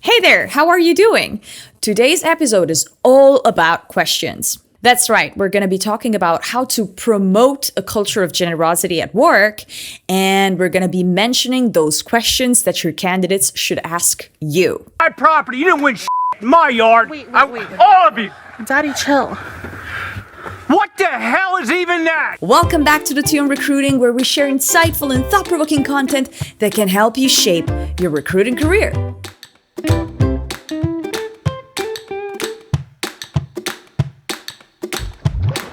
Hey there, how are you doing? Today's episode is all about questions. That's right, we're going to be talking about how to promote a culture of generosity at work, and we're going to be mentioning those questions that your candidates should ask you. My property, you didn't win in my yard. Wait. All of you. Daddy, chill. What the hell is even that? Welcome back to the TM Recruiting, where we share insightful and thought-provoking content that can help you shape your recruiting career.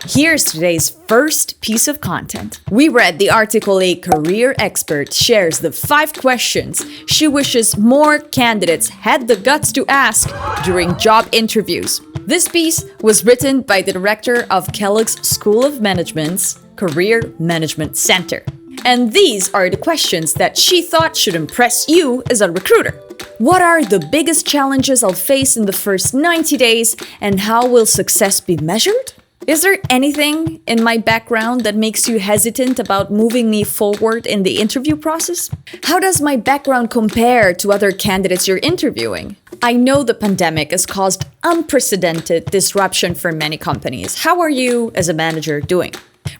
Here's today's first piece of content. We read the article A career expert shares the 5 questions she wishes more candidates had the guts to ask during job interviews. This piece was written by the director of Kellogg's School of Management's Career Management Center. And these are the questions that she thought should impress you as a recruiter. What are the biggest challenges I'll face in the first 90 days, and how will success be measured? Is there anything in my background that makes you hesitant about moving me forward in the interview process? How does my background compare to other candidates you're interviewing? I know the pandemic has caused unprecedented disruption for many companies. How are you, as a manager, doing?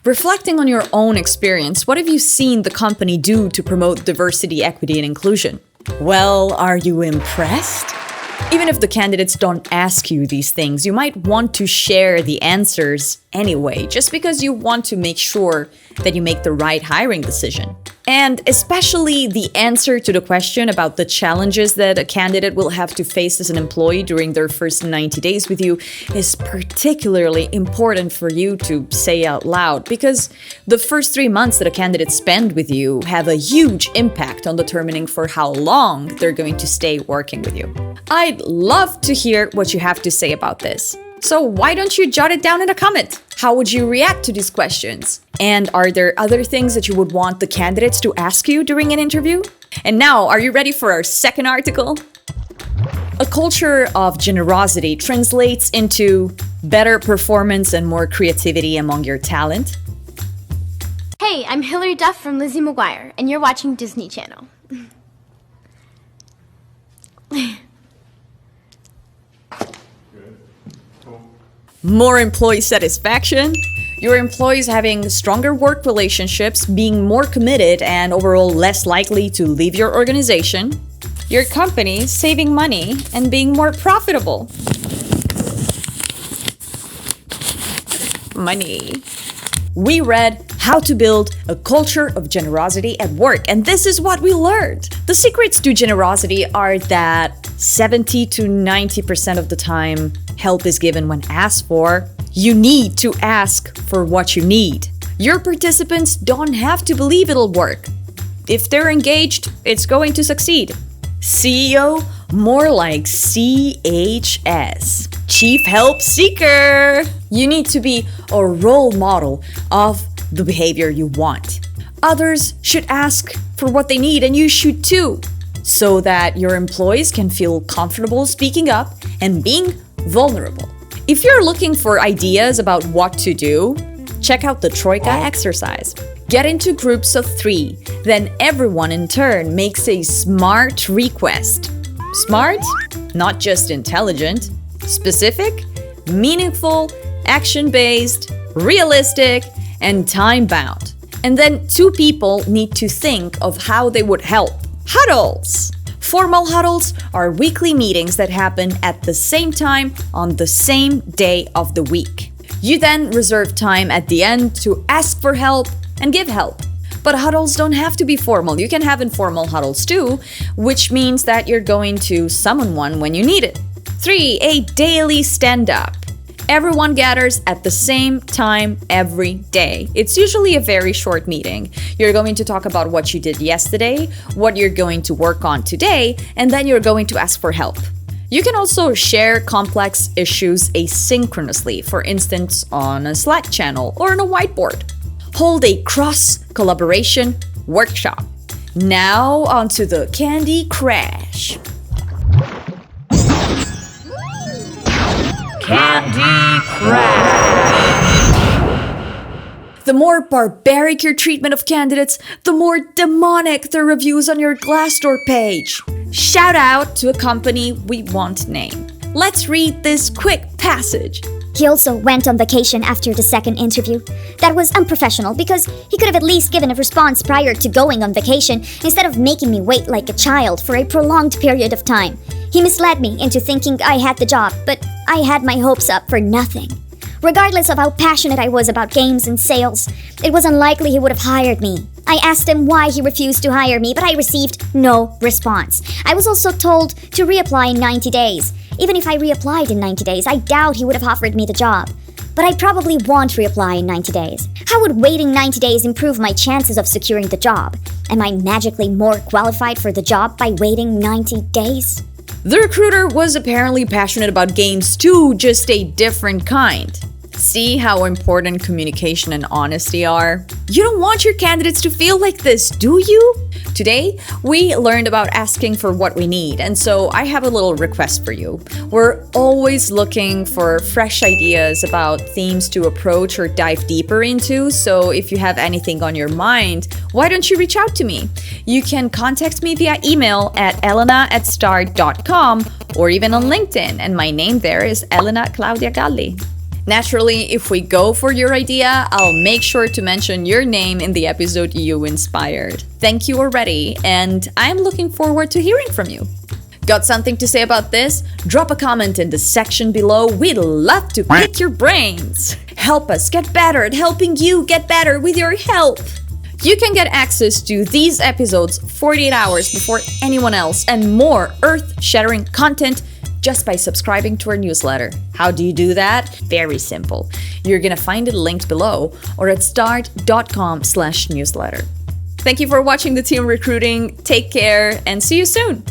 Reflecting on your own experience, what have you seen the company do to promote diversity, equity, and inclusion? Well, are you impressed? Even if the candidates don't ask you these things, you might want to share the answers anyway, just because you want to make sure that you make the right hiring decision. And especially the answer to the question about the challenges that a candidate will have to face as an employee during their first 90 days with you is particularly important for you to say out loud, because the first 3 months that a candidate spend with you have a huge impact on determining for how long they're going to stay working with you. I'd love to hear what you have to say about this. So why don't you jot it down in a comment? How would you react to these questions? And are there other things that you would want the candidates to ask you during an interview? And now, are you ready for our second article? A culture of generosity translates into better performance and more creativity among your talent. Hey, I'm Hilary Duff from Lizzie McGuire, and you're watching Disney Channel. More employee satisfaction, your employees having stronger work relationships, being more committed, and overall less likely to leave your organization, your company saving money and being more profitable. Money. We read How to Build a Culture of Generosity at Work, and this is what we learned. The secrets to generosity are that 70 to 90% of the time, help is given when asked for. You need to ask for what you need. Your participants don't have to believe it'll work. If they're engaged, it's going to succeed. CEO, more like CHS. Chief Help Seeker. You need to be a role model of the behavior you want. Others should ask for what they need, and you should too, so that your employees can feel comfortable speaking up and being vulnerable. If you're looking for ideas about what to do, check out the Troika exercise. Get into groups of 3, then everyone in turn makes a SMART request. SMART? Not just intelligent. Specific, meaningful, action-based, realistic, and time-bound. And then 2 people need to think of how they would help. Huddles! Formal huddles are weekly meetings that happen at the same time on the same day of the week. You then reserve time at the end to ask for help and give help. But huddles don't have to be formal. You can have informal huddles too, which means that you're going to summon one when you need it. 3. A daily stand-up. Everyone gathers at the same time every day. It's usually a very short meeting. You're going to talk about what you did yesterday, what you're going to work on today, and then you're going to ask for help. You can also share complex issues asynchronously, for instance, on a Slack channel or on a whiteboard. Hold a cross-collaboration workshop. Now onto the Candy Crash. Candy Crush. The more barbaric your treatment of candidates, the more demonic the reviews on your Glassdoor page. Shout out to a company we won't name. Let's read this quick passage. He also went on vacation after the second interview. That was unprofessional because he could have at least given a response prior to going on vacation instead of making me wait like a child for a prolonged period of time. He misled me into thinking I had the job, but I had my hopes up for nothing. Regardless of how passionate I was about games and sales, it was unlikely he would have hired me. I asked him why he refused to hire me, but I received no response. I was also told to reapply in 90 days. Even if I reapplied in 90 days, I doubt he would have offered me the job. But I probably won't reapply in 90 days. How would waiting 90 days improve my chances of securing the job? Am I magically more qualified for the job by waiting 90 days? The recruiter was apparently passionate about games too, just a different kind. See how important communication and honesty are? You don't want your candidates to feel like this, do you? Today, we learned about asking for what we need, and so I have a little request for you. We're always looking for fresh ideas about themes to approach or dive deeper into, so if you have anything on your mind, why don't you reach out to me? You can contact me via email at elena@start.com or even on LinkedIn, and my name there is Elena Claudia Galli. Naturally, if we go for your idea, I'll make sure to mention your name in the episode you inspired. Thank you already, and I'm looking forward to hearing from you. Got something to say about this? Drop a comment in the section below. We'd love to pick your brains. Help us get better at helping you get better with your help. You can get access to these episodes 48 hours before anyone else and more earth-shattering content just by subscribing to our newsletter. How do you do that? Very simple. You're gonna find it linked below or at start.com/newsletter. Thank you for watching the Team Recruiting. Take care and see you soon.